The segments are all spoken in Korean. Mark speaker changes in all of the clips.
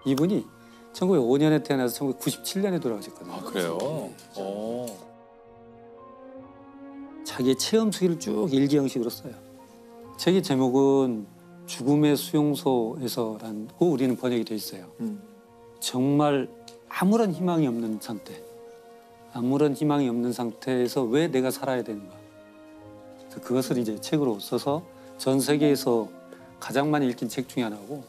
Speaker 1: 이분이 1905년에 태어나서 1997년에 돌아가셨거든요.
Speaker 2: 아, 그래요?
Speaker 1: 자기의 체험 수기를 쭉 일기 형식으로 써요. 책의 제목은 죽음의 수용소에서라고 우리는 번역이 돼 있어요. 정말 아무런 희망이 없는 상태, 아무런 희망이 없는 상태에서 왜 내가 살아야 되는가. 그것을 이제 책으로 써서 전 세계에서 가장 많이 읽힌 책 중에 하나고.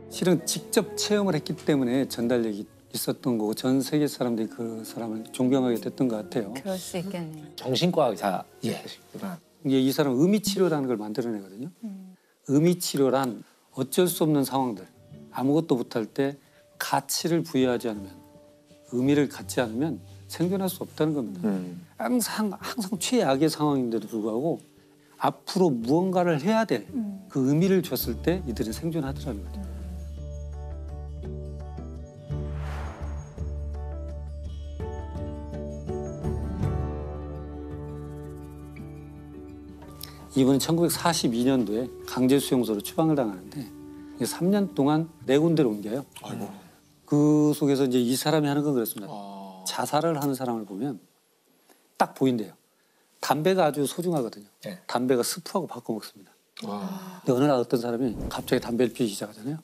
Speaker 1: 실은 직접 체험을 했기 때문에 전달력이 있었던 거고 전 세계 사람들이 그 사람을 존경하게 됐던 것 같아요.
Speaker 3: 그럴 수 있겠네요.
Speaker 2: 정신과 의사.
Speaker 1: 예. 이 사람은 의미치료라는 걸 만들어내거든요. 의미치료란 어쩔 수 없는 상황들, 아무것도 못할 때 가치를 부여하지 않으면, 의미를 갖지 않으면 생존할 수 없다는 겁니다. 항상 최악의 상황인데도 불구하고 앞으로 무언가를 해야 될 그 의미를 줬을 때 이들은 생존하더라는 거죠. 이분은 1942년도에 강제수용소로 추방을 당하는데 3년 동안 4군데를 옮겨요.
Speaker 2: 아이고.
Speaker 1: 그 속에서 이제 이 사람이 하는 건 그렇습니다. 자살을 하는 사람을 보면 딱 보인대요. 담배가 아주 소중하거든요.
Speaker 2: 네.
Speaker 1: 담배가 스프하고 바꿔 먹습니다. 근데 어느 날 어떤 사람이 갑자기 담배를 피우기 시작하잖아요.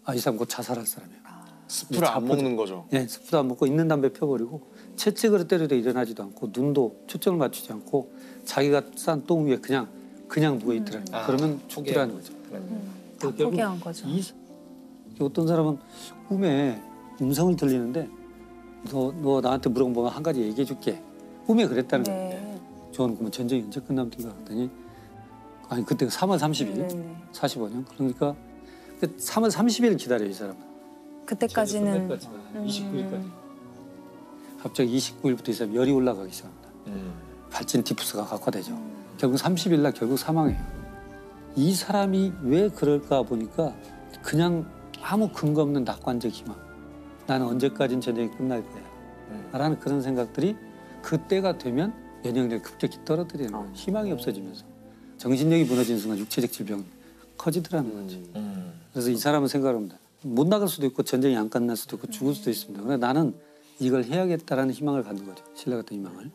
Speaker 1: 아, 이 사람 곧 자살할 사람이에요.
Speaker 4: 스프를 안 먹는 거죠.
Speaker 1: 네, 스프도 안 먹고 있는 담배 펴버리고 채찍으로 때려도 일어나지도 않고 눈도 초점을 맞추지 않고 자기가 싼 똥 위에 그냥 누워 있더라는 거예요. 그러면 죽더라는 거죠.
Speaker 3: 다 포기한 거죠.
Speaker 1: 어떤 사람은 꿈에 음성을 들리는데 너 나한테 물어보면 한 가지 얘기해 줄게. 꿈에 그랬다는 거예요. 저는 그러면 전쟁이 언제 끝나면 된가 했더니 아니 그때가 3월 30일, 45년. 그러니까 3월 30일 기다려요, 이 사람은.
Speaker 3: 그때까지는
Speaker 1: 29일까지. 갑자기 29일부터 이 사람 열이 올라가기 시작합니다. 발진 디프스가 각화되죠. 결국 30일 날 결국 사망해요. 이 사람이 왜 그럴까 보니까 그냥 아무 근거 없는 낙관적 희망. 나는 언제까지는 전쟁이 끝날 거야. 라는 그런 생각들이 그때가 되면 면역력이 급격히 떨어뜨리는 거예요. 희망이 없어지면서. 정신력이 무너지는 순간 육체적 질병이 커지더라는 거죠. 그래서 이 사람은 생각을 합니다. 못 나갈 수도 있고 전쟁이 안 끝날 수도 있고 죽을 수도 있습니다. 그러나 나는 이걸 해야겠다라는 희망을 갖는 거죠. 신뢰 같은 희망을.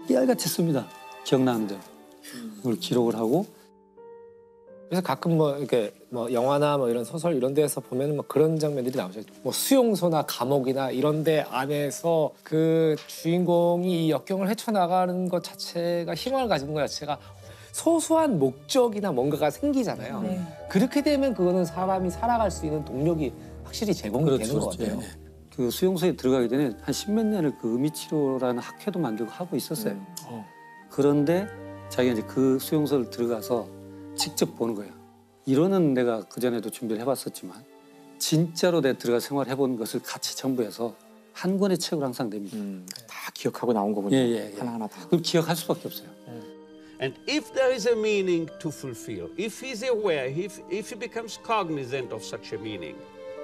Speaker 1: 깨알같이 씁니다. 기억나는 대로. 이걸 기록을 하고.
Speaker 2: 그래서 가끔 뭐 이렇게 뭐 영화나 뭐 이런 소설 이런 데에서 보면 뭐 그런 장면들이 나오죠. 뭐 수용소나 감옥이나 이런 데 안에서 그 주인공이 이 역경을 헤쳐나가는 것 자체가 희망을 가지는 것 자체가 소소한 목적이나 뭔가가 생기잖아요. 그렇게 되면 그거는 사람이 살아갈 수 있는 동력이 확실히 제공이 되는 것 같아요.
Speaker 1: 네. 그 수용소에 들어가기 전에 한 10몇 년을 그 의미치료라는 학회도 만들고 하고 있었어요. 그런데 자기가 이제 그 수용소를 들어가서 직접 보는 거예요. 이론은 내가 그전에도 준비를 해봤었지만 진짜로 내가 들어가 생활해본 것을 같이 첨부해서 한 권의 책을 항상 냅니다.
Speaker 5: 다 기억하고 나온 거군요. 하나하나 다.
Speaker 1: 그럼 기억할 수밖에 없어요.
Speaker 6: And if there is a meaning to fulfill, if he's aware, if he becomes cognizant of such a meaning,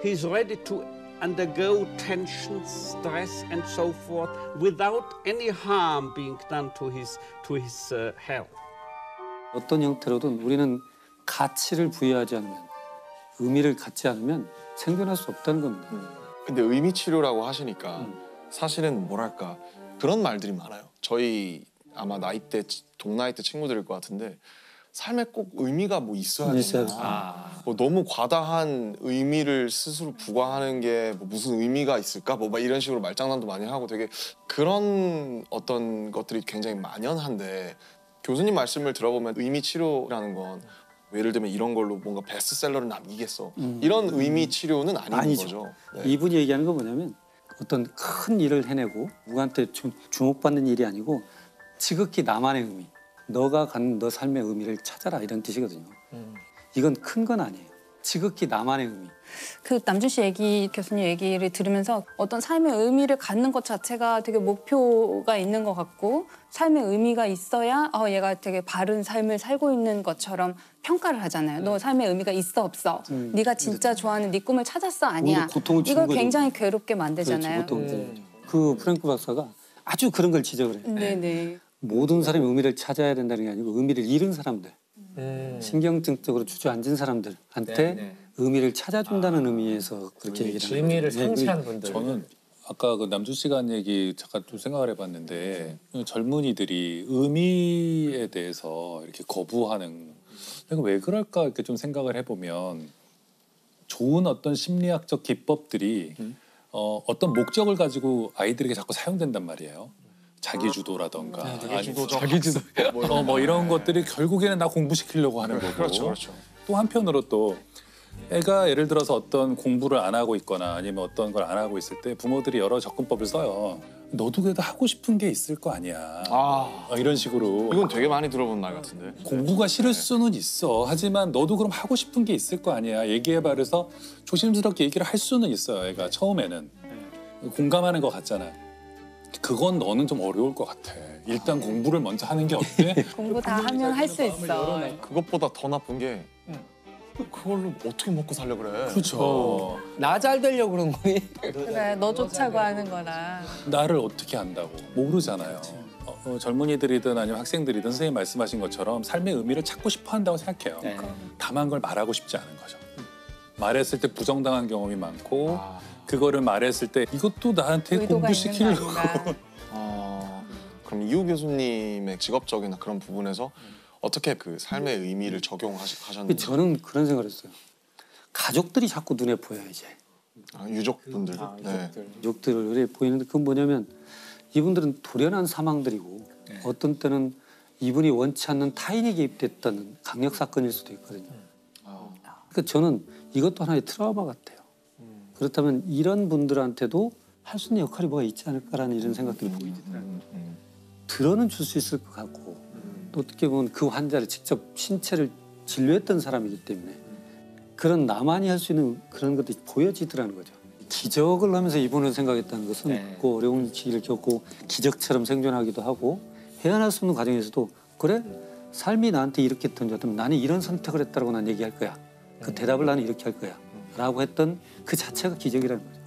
Speaker 6: he's ready to undergo tension, stress, and so forth without any harm being done to his health.
Speaker 1: 어떤 형태로든 우리는 가치를 부여하지 않으면, 의미를 갖지 않으면 생존할 수 없다는 겁니다.
Speaker 4: 근데 의미 치료라고 하시니까 사실은 뭐랄까 그런 말들이 많아요. 저희 아마 나이대 동나이대 친구들일 것 같은데 삶에 꼭 의미가 뭐 있어야 되나. 뭐 너무 과다한 의미를 스스로 부과하는 게 뭐 무슨 의미가 있을까? 뭐 이런 식으로 말장난도 많이 하고 되게 그런 어떤 것들이 굉장히 만연한데 교수님 말씀을 들어보면 의미 치료라는 건 예를 들면 이런 걸로 뭔가 베스트셀러를 남기겠어. 이런 의미 치료는 아니죠. 거죠. 네.
Speaker 1: 이분이 얘기하는 건 뭐냐면 어떤 큰 일을 해내고 누구한테 주목받는 일이 아니고 지극히 나만의 의미. 너가 갖는 너 삶의 의미를 찾아라 이런 뜻이거든요. 이건 큰 건 아니에요. 지극히 나만의 의미.
Speaker 3: 그 남준 씨 교수님 얘기를 들으면서 어떤 삶의 의미를 갖는 것 자체가 되게 목표가 있는 것 같고 삶의 의미가 있어야 얘가 되게 바른 삶을 살고 있는 것처럼 평가를 하잖아요. 너 삶의 의미가 있어 없어? 네가 진짜 좋아하는 네 꿈을 찾았어 아니야?
Speaker 1: 고통을 주는
Speaker 3: 이걸
Speaker 1: 거죠.
Speaker 3: 굉장히 괴롭게 만들잖아요.
Speaker 1: 그 프랭크 박사가 아주 그런 걸 지적을 해요.
Speaker 3: 네네.
Speaker 1: 모든 사람이 의미를 찾아야 된다는 게 아니고 의미를 잃은 사람들, 신경증적으로 주저앉은 사람들한테
Speaker 2: 네.
Speaker 1: 의미를 찾아준다는 의미에서 그렇게 얘기를 합니다.
Speaker 2: 의미를 상실한 분들.
Speaker 7: 저는 아까 그 남준 씨가 한 얘기 잠깐 좀 생각을 해봤는데 젊은이들이 의미에 대해서 이렇게 거부하는 내가 왜 그럴까 이렇게 좀 생각을 해보면 좋은 어떤 심리학적 기법들이 어떤 목적을 가지고 아이들에게 자꾸 사용된단 말이에요. 자기주도라던가
Speaker 4: 자기주도
Speaker 7: 뭐 이런 것들이 결국에는 나 공부시키려고 하는 거고
Speaker 4: 그렇죠.
Speaker 7: 또 한편으로 또 애가 예를 들어서 어떤 공부를 안 하고 있거나 아니면 어떤 걸 안 하고 있을 때 부모들이 여러 접근법을 써요. 너도 그래도 하고 싶은 게 있을 거 아니야. 이런 식으로.
Speaker 4: 이건 되게 많이 들어본 말 같은데.
Speaker 7: 공부가 싫을 수는 있어. 하지만 너도 그럼 하고 싶은 게 있을 거 아니야. 얘기해봐. 그래서 조심스럽게 얘기를 할 수는 있어요. 애가 처음에는. 공감하는 것 같잖아. 그건 너는 좀 어려울 것 같아. 일단 공부를 먼저 하는 게 어때?
Speaker 3: 공부 다 하면 할 수 있어.
Speaker 4: 그것보다 더 나쁜 게 그걸로 어떻게 먹고 살려 그래.
Speaker 7: 그렇죠.
Speaker 2: 나 잘 되려고 그런 거니?
Speaker 3: 그래, 너 좋자고 하는 거라.
Speaker 7: 나를 어떻게 안다고. 모르잖아요. 젊은이들이든 아니면 학생들이든 선생님 말씀하신 것처럼 삶의 의미를 찾고 싶어 한다고 생각해요.
Speaker 2: 네.
Speaker 7: 다만 그걸 말하고 싶지 않은 거죠. 말했을 때 부정당한 경험이 많고 그거를 말했을 때 이것도 나한테
Speaker 3: 의도가
Speaker 7: 공부시키려고.
Speaker 3: 있는 거 아닌가.
Speaker 4: 그럼 이우 교수님의 직업적이나 그런 부분에서 어떻게 그 삶의 의미를 적용하셨는지.
Speaker 1: 저는 그런 생각을 했어요. 가족들이 자꾸 눈에 보여요 이제.
Speaker 4: 유족분들. 네.
Speaker 1: 가족들이 눈에 보이는데 그건 뭐냐면 이분들은 돌연한 사망들이고 어떤 때는 이분이 원치 않는 타인이 개입됐다는 강력 사건일 수도 있거든요. 그러니까 저는 이것도 하나의 트라우마 같아요. 그렇다면 이런 분들한테도 할 수 있는 역할이 뭐가 있지 않을까라는 이런 생각들이 보이게 되더라고요. 들어는 줄 수 있을 것 같고 또 어떻게 보면 그 환자를 직접 신체를 진료했던 사람이기 때문에 그런 나만이 할 수 있는 그런 것들이 보여지더라는 거죠. 기적을 하면서 이분을 생각했다는 것은 그 어려운 시기를 겪고 기적처럼 생존하기도 하고 헤어날 수 없는 과정에서도 그래? 삶이 나한테 이렇게 던졌다면 나는 이런 선택을 했다고 난 얘기할 거야. 그 대답을 나는 이렇게 할 거야. 라고 했던 그 자체가 기적이라는 거죠.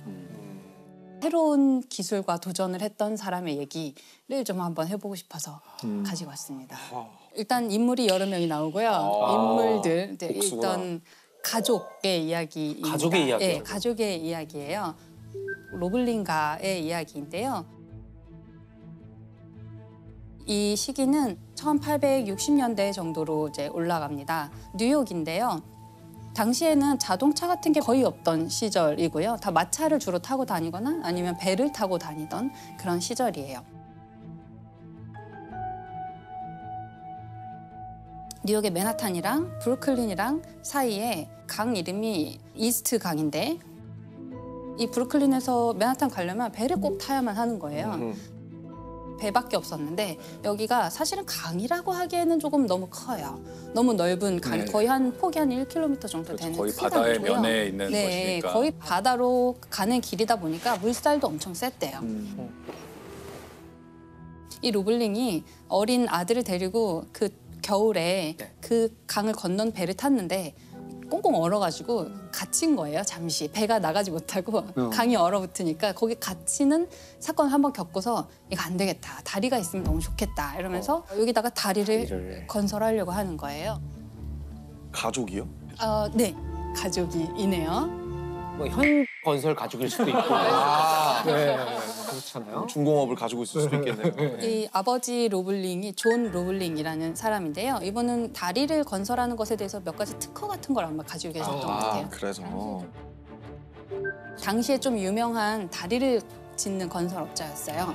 Speaker 3: 새로운 기술과 도전을 했던 사람의 얘기를 좀 한번 해보고 싶어서 가지고 왔습니다. 일단 인물이 여러 명이 나오고요. 인물들 일단 가족의 이야기입니다.
Speaker 2: 가족의 이야기요?
Speaker 3: 네, 가족의 이야기예요. 로블링가의 이야기인데요. 이 시기는 1860년대 정도로 이제 올라갑니다. 뉴욕인데요. 당시에는 자동차 같은 게 거의 없던 시절이고요. 다 마차를 주로 타고 다니거나 아니면 배를 타고 다니던 그런 시절이에요. 뉴욕의 맨하탄이랑 브루클린이랑 사이에 강 이름이 이스트 강인데 이 브루클린에서 맨하탄 가려면 배를 꼭 타야만 하는 거예요. 배밖에 없었는데 여기가 사실은 강이라고 하기에는 조금 너무 커요. 너무 넓은 강, 거의 한 폭이 한 1km 정도 되는
Speaker 7: 거의
Speaker 3: 큰
Speaker 7: 바다의
Speaker 3: 강이고요.
Speaker 7: 면에 있는 것이니까.
Speaker 3: 거의 바다로 가는 길이다 보니까 물살도 엄청 셌대요. 이 로블링이 어린 아들을 데리고 그 겨울에 그 강을 건넌 배를 탔는데 꽁꽁 얼어가지고 갇힌 거예요. 잠시 배가 나가지 못하고 강이 얼어붙으니까 거기 갇히는 사건을 한번 겪고서 이거 안 되겠다. 다리가 있으면 너무 좋겠다. 이러면서 여기다가 다리를 건설하려고 하는 거예요.
Speaker 4: 가족이요?
Speaker 3: 네, 가족이네요.
Speaker 2: 뭐 현 건설 가족일 수도 있고. 네, 그렇잖아요.
Speaker 4: 중공업을 가지고 있을 수도 있겠네요.
Speaker 3: 이 아버지 로블링이 존 로블링이라는 사람인데요. 이분은 다리를 건설하는 것에 대해서 몇 가지 특허 같은 걸 아마 가지고 계셨던 것 같아요.
Speaker 4: 그래서
Speaker 3: 당시에 좀 유명한 다리를 짓는 건설업자였어요.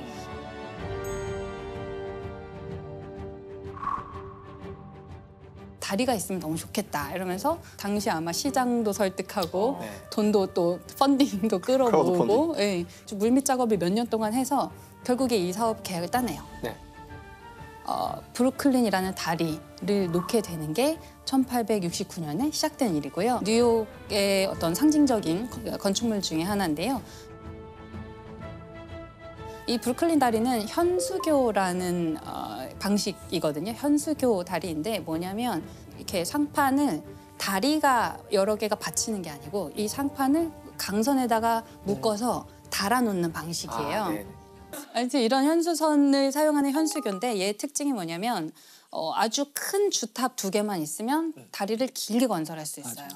Speaker 3: 다리가 있으면 너무 좋겠다 이러면서 당시 아마 시장도 설득하고 돈도 또 펀딩도 끌어모으고 물밑 작업을 몇 년 동안 해서 결국에 이 사업 계약을 따내요. 브루클린이라는 다리를 놓게 되는 게 1869년에 시작된 일이고요. 뉴욕의 어떤 상징적인 건축물 중에 하나인데요. 이 브루클린 다리는 현수교라는 방식이거든요. 현수교 다리인데 뭐냐면 이렇게 상판을 다리가 여러 개가 받치는 게 아니고 이 상판을 강선에다가 묶어서 달아놓는 방식이에요. 이제 이런 현수선을 사용하는 현수교인데 얘의 특징이 뭐냐면 아주 큰 주탑 2개만 있으면 다리를 길게 건설할 수 있어요.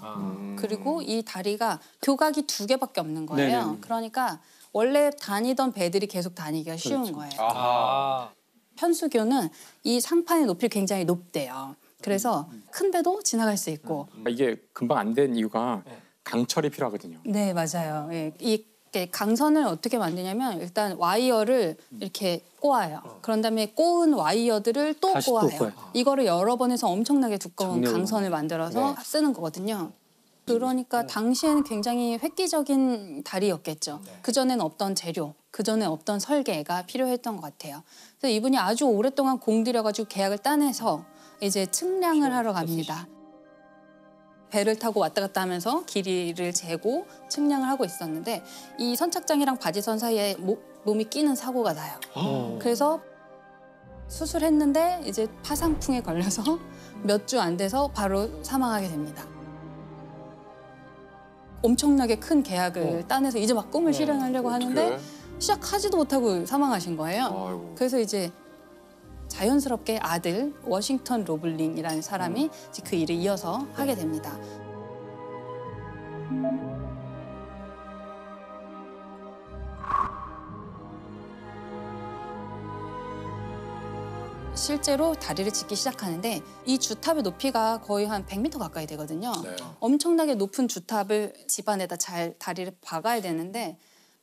Speaker 3: 그리고 이 다리가 교각이 2개밖에 없는 거예요. 네네. 그러니까 원래 다니던 배들이 계속 다니기가 쉬운 거예요. 현수교는 이 상판의 높이가 굉장히 높대요. 그래서 큰 배도 지나갈 수 있고.
Speaker 5: 이게 금방 안 된 이유가 강철이 필요하거든요.
Speaker 3: 네, 맞아요. 예, 이 강선을 어떻게 만드냐면 일단 와이어를 이렇게 꼬아요. 그런 다음에 꼬은 와이어들을 또 꼬아요. 이거를 여러 번 해서 엄청나게 두꺼운 강선을 만들어서 쓰는 거거든요. 그러니까 당시에는 굉장히 획기적인 다리였겠죠. 그전에는 없던 재료, 그전에 없던 설계가 필요했던 것 같아요. 그래서 이분이 아주 오랫동안 공들여가지고 계약을 따내서 이제 측량을 하러 갑니다. 배를 타고 왔다 갔다 하면서 길이를 재고 측량을 하고 있었는데 이 선착장이랑 바지선 사이에 몸이 끼는 사고가 나요. 그래서 수술했는데 이제 파상풍에 걸려서 몇 주 안 돼서 바로 사망하게 됩니다. 엄청나게 큰 계약을 따내서 이제 막 꿈을 실현하려고 하는데 시작하지도 못하고 사망하신 거예요. 그래서 이제 자연스럽게 아들 워싱턴 로블링이라는 사람이 그 일을 이어서 하게 됩니다. 실제로 다리를 짓기 시작하는데 이 주탑의 높이가 거의 한 100m 가까이 되거든요. 네. 엄청나게 높은 주탑을 집안에다 잘 다리를 박아야 되는데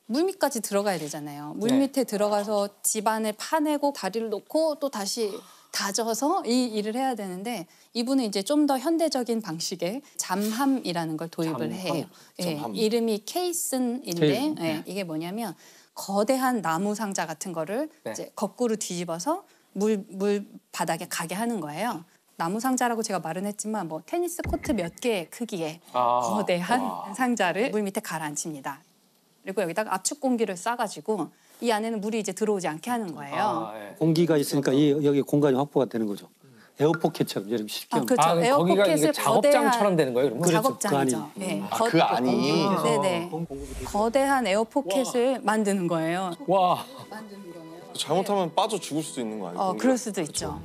Speaker 3: 물밑까지 들어가야 되잖아요. 물밑에 들어가서 집안을 파내고 다리를 놓고 또 다시 다져서 이 일을 해야 되는데 이분은 이제 좀 더 현대적인 방식의 잠함이라는 걸 도입을 해요. 예, 이름이 케이슨인데 예, 이게 뭐냐면 거대한 나무 상자 같은 거를 이제 거꾸로 뒤집어서 물 바닥에 가게 하는 거예요. 나무 상자라고 제가 말은 했지만 뭐 테니스 코트 몇 개의 크기의 거대한 상자를 물 밑에 가라앉힙니다. 그리고 여기다가 압축 공기를 싸가지고 이 안에는 물이 이제 들어오지 않게 하는 거예요.
Speaker 1: 공기가 있으니까 여기 공간이 확보가 되는 거죠. 에어포켓처럼 이렇게 쉽게 하면.
Speaker 3: 그렇죠. 에어포켓을
Speaker 2: 작업장처럼 되는 거예요, 그러면?
Speaker 3: 작업장이죠. 네.
Speaker 4: 그 안이.
Speaker 3: 네네. 거대한 에어포켓을 만드는 거예요.
Speaker 2: 와.
Speaker 4: 잘못하면 빠져 죽을 수도 있는 거 아니에요?
Speaker 3: 그럴 수도 있죠.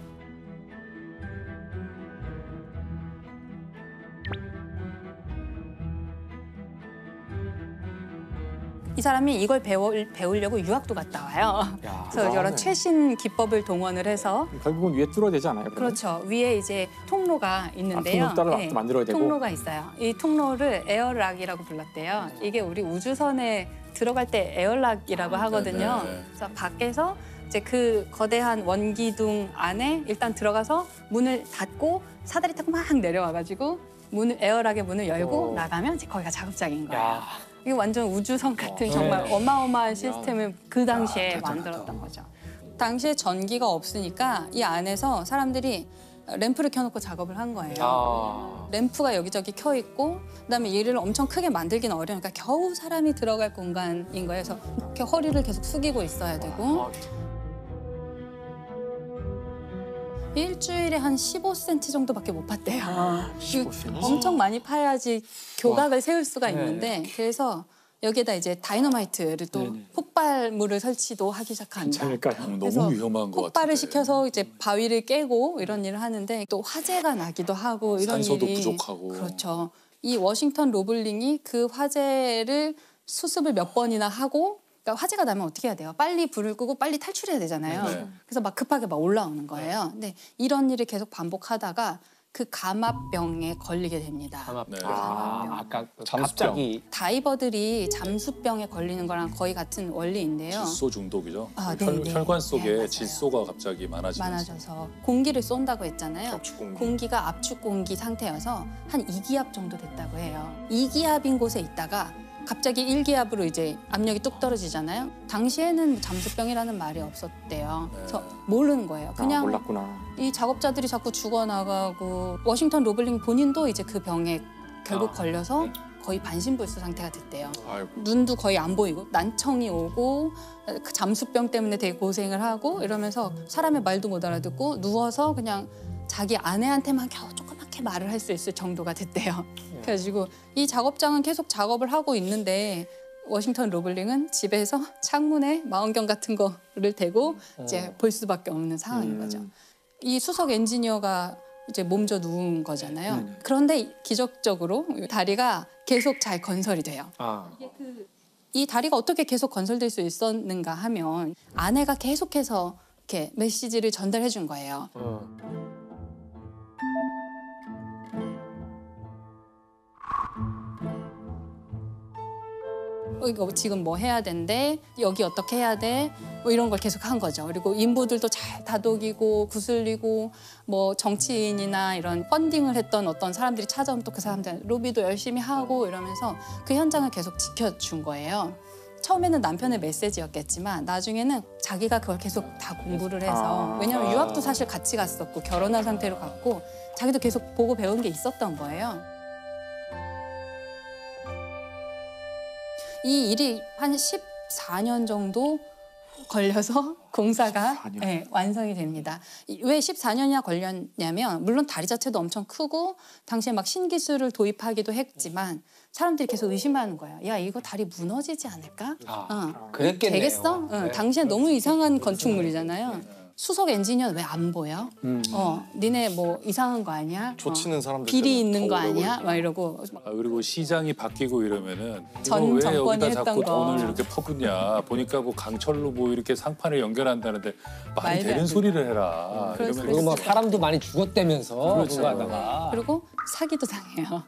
Speaker 3: 이 사람이 이걸 배우려고 유학도 갔다 와요. 그래서 여러 최신 기법을 동원을 해서
Speaker 5: 결국은 위에 뚫어야 되지 않아요? 그러면?
Speaker 3: 그렇죠. 위에 이제 통로가 있는데요.
Speaker 5: 통로 만들어야 되고.
Speaker 3: 통로가 있어요. 이 통로를 에어락이라고 불렀대요. 이게 우리 우주선에 들어갈 때 에어락이라고 하거든요. 그래서 밖에서 이제 그 거대한 원기둥 안에 일단 들어가서 문을 닫고 사다리 타고 막 내려와가지고 에어락의 문을 열고 나가면 이제 거기가 작업장인 거예요. 이게 완전 우주선 같은 정말 어마어마한 시스템을 그 당시에 만들었던 거죠. 당시에 전기가 없으니까 이 안에서 사람들이 램프를 켜놓고 작업을 한 거예요. 램프가 여기저기 켜 있고 그다음에 얘를 엄청 크게 만들기는 어려우니까 겨우 사람이 들어갈 공간인 거예요. 그래서 이렇게 허리를 계속 숙이고 있어야 되고 일주일에 한 15cm 정도밖에 못 팠대요. 15cm? 엄청 많이 파야지 교각을 세울 수가 있는데 그래서 여기에다 이제 다이너마이트를 또 폭발물을 설치도 하기 시작합니다.
Speaker 7: 너무 위험한 것 같아요.
Speaker 3: 폭발을 시켜서 이제 바위를 깨고 이런 일을 하는데 또 화재가 나기도 하고 이런
Speaker 7: 산소도
Speaker 3: 일이
Speaker 7: 부족하고.
Speaker 3: 그렇죠. 이 워싱턴 로블링이 그 화재를 수습을 몇 번이나 하고 그러니까 화재가 나면 어떻게 해야 돼요? 빨리 불을 끄고 빨리 탈출해야 되잖아요. 그래서 막 급하게 막 올라오는 거예요. 근데 이런 일을 계속 반복하다가 그 감압병에 걸리게 됩니다.
Speaker 2: 아까
Speaker 5: 갑자기
Speaker 3: 다이버들이 잠수병에 걸리는 거랑 거의 같은 원리인데요.
Speaker 7: 질소 중독이죠.
Speaker 3: 네네.
Speaker 7: 혈관 속에
Speaker 3: 맞아요.
Speaker 7: 질소가 갑자기 많아져서
Speaker 3: 공기를 쏜다고 했잖아요.
Speaker 4: 압축 공기.
Speaker 3: 공기가 압축 공기 상태여서 한 2기압 정도 됐다고 해요. 2기압인 곳에 있다가 갑자기 일기압으로 이제 압력이 뚝 떨어지잖아요. 당시에는 잠수병이라는 말이 없었대요. 그래서 모르는 거예요. 그냥
Speaker 5: 몰랐구나.
Speaker 3: 이 작업자들이 자꾸 죽어나가고 워싱턴 로블링 본인도 이제 그 병에 결국 걸려서 거의 반신불수 상태가 됐대요.
Speaker 4: 아이고.
Speaker 3: 눈도 거의 안 보이고 난청이 오고 그 잠수병 때문에 되게 고생을 하고 이러면서 사람의 말도 못 알아듣고 누워서 그냥 자기 아내한테만 겨우 조그맣게 말을 할 수 있을 정도가 됐대요. 그래가지고 이 작업장은 계속 작업을 하고 있는데 워싱턴 로블링은 집에서 창문에 망원경 같은 거를 대고 이제 볼 수밖에 없는 상황인 거죠. 이 수석 엔지니어가 이제 몸져 누운 거잖아요. 그런데 기적적으로 다리가 계속 잘 건설이 돼요. 이 다리가 어떻게 계속 건설될 수 있었는가 하면 아내가 계속해서 이렇게 메시지를 전달해 준 거예요. 이거 지금 뭐 해야 된대, 여기 어떻게 해야 돼, 뭐 이런 걸 계속 한 거죠. 그리고 인부들도 잘 다독이고 구슬리고 뭐 정치인이나 이런 펀딩을 했던 어떤 사람들이 찾아오면 또 그 사람들 로비도 열심히 하고 이러면서 그 현장을 계속 지켜준 거예요. 처음에는 남편의 메시지였겠지만 나중에는 자기가 그걸 계속 다 공부를 해서 왜냐하면 유학도 사실 같이 갔었고 결혼한 상태로 갔고 자기도 계속 보고 배운 게 있었던 거예요. 이 일이 한 14년 정도 걸려서 공사가 네, 완성이 됩니다. 왜 14년이나 걸렸냐면 물론 다리 자체도 엄청 크고 당시에 막 신기술을 도입하기도 했지만 사람들이 계속 의심하는 거예요. 야, 이거 다리 무너지지 않을까?
Speaker 2: 그랬겠네요.
Speaker 3: 되겠어?
Speaker 2: 네.
Speaker 3: 당시엔 너무 이상한 건축물이잖아요. 수석 엔지니어는 왜 안 보여? 니네 뭐 이상한 거 아니야?
Speaker 4: 조치는 사람들
Speaker 3: 비리 있는 거
Speaker 4: 더 오래
Speaker 3: 아니야?
Speaker 4: 걸리니까.
Speaker 3: 막 이러고
Speaker 7: 그리고 시장이 바뀌고 이러면은
Speaker 3: 전
Speaker 7: 이거 왜
Speaker 3: 정권이
Speaker 7: 여기다 자꾸
Speaker 3: 했던 거.
Speaker 7: 돈을 이렇게 퍼붓냐 보니까 뭐 강철로 뭐 이렇게 상판을 연결한다는데 말이
Speaker 3: 말도
Speaker 7: 되는
Speaker 3: 안
Speaker 7: 소리를 해라.
Speaker 3: 그럴 수도
Speaker 2: 그리고 뭐 사람도 많이 죽었다면서
Speaker 7: 그렇죠.
Speaker 2: 그거 하다가.
Speaker 3: 그리고 사기도 당해요.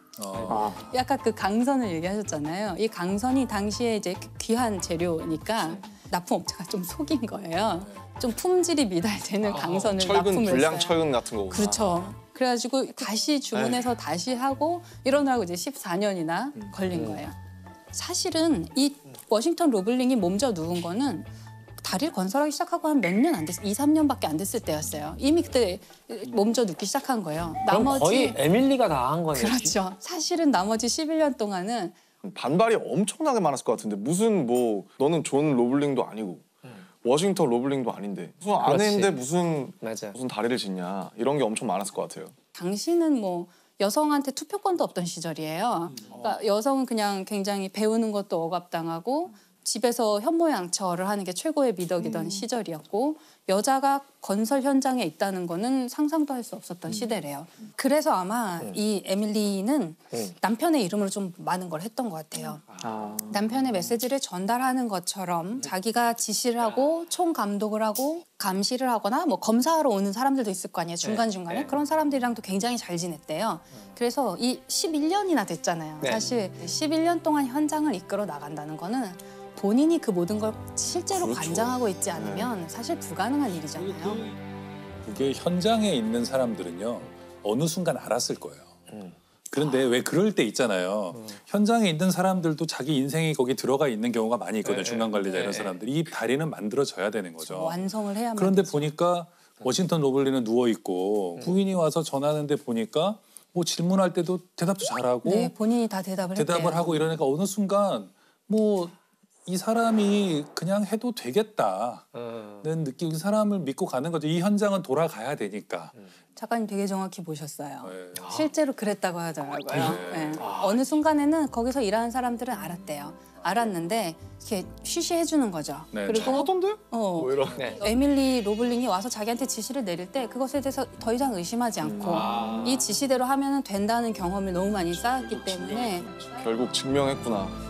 Speaker 3: 약간 그 강선을 얘기하셨잖아요. 이 강선이 당시에 이제 귀한 재료니까 납품업체가 좀 속인 거예요. 좀 품질이 미달되는 강선을
Speaker 4: 철근,
Speaker 3: 납품을
Speaker 4: 불량
Speaker 3: 했어요.
Speaker 4: 철근 같은 거구나.
Speaker 3: 그렇죠. 그래가지고 다시 주문해서 다시 하고 이러느라고 이제 14년이나 걸린 거예요. 사실은 이 워싱턴 로블링이 몸져 누운 거는 다리를 건설하기 시작하고 한 몇 년 안 됐어요. 2, 3년밖에 안 됐을 때였어요. 이미 그때 몸져 눕기 시작한 거예요.
Speaker 2: 그럼 거의 에밀리가 다 한 거네요.
Speaker 3: 그렇죠. 사실은 나머지 11년 동안은
Speaker 4: 반발이 엄청나게 많았을 것 같은데 무슨 뭐 너는 존 로블링도 아니고 워싱턴 로블링도 아닌데 무슨 아내인데 무슨 다리를 짓냐 이런 게 엄청 많았을 것 같아요.
Speaker 3: 당시는 뭐 여성한테 투표권도 없던 시절이에요. 그러니까 여성은 그냥 굉장히 배우는 것도 억압당하고 집에서 현모양처를 하는 게 최고의 미덕이던 시절이었고 여자가 건설 현장에 있다는 거는 상상도 할 수 없었던 시대래요. 그래서 아마 이 에밀리는 남편의 이름으로 좀 많은 걸 했던 것 같아요. 남편의 메시지를 전달하는 것처럼 자기가 지시를 하고 총감독을 하고 감시를 하거나 뭐 검사하러 오는 사람들도 있을 거 아니에요. 중간중간에. 그런 사람들이랑도 굉장히 잘 지냈대요. 그래서 이 11년이나 됐잖아요. 사실 11년 동안 현장을 이끌어 나간다는 거는 본인이 그 모든 걸 실제로 관장하고 있지 않으면 사실 불가능한 일이잖아요.
Speaker 7: 그게 현장에 있는 사람들은요 어느 순간 알았을 거예요. 그런데 왜 그럴 때 있잖아요. 현장에 있는 사람들도 자기 인생이 거기 들어가 있는 경우가 많이 있거든요. 중간 관리자 이런 사람들이. 이 다리는 만들어져야 되는 거죠.
Speaker 3: 완성을 해야만.
Speaker 7: 그런데
Speaker 3: 되죠.
Speaker 7: 보니까 워싱턴 로블리는 누워 있고 부인이 와서 전화하는데 보니까 뭐 질문할 때도 대답도 잘하고
Speaker 3: 네, 본인이 다 대답을
Speaker 7: 하고 이러니까 어느 순간 뭐 이 사람이 그냥 해도 되겠다는 느낌, 이 사람을 믿고 가는 거죠. 이 현장은 돌아가야 되니까.
Speaker 3: 작가님 되게 정확히 보셨어요.
Speaker 7: 네.
Speaker 3: 실제로 그랬다고 하더라고요. 네. 어느 순간에는 거기서 일하는 사람들은 알았대요. 알았는데 이렇게 쉬쉬해주는 거죠.
Speaker 7: 네,
Speaker 3: 그리고
Speaker 4: 하던데? 뭐 이런.
Speaker 3: 에밀리 로블링이 와서 자기한테 지시를 내릴 때 그것에 대해서 더 이상 의심하지 않고 이 지시대로 하면 된다는 경험을 너무 많이 쌓았기 때문에
Speaker 4: 결국 증명했구나.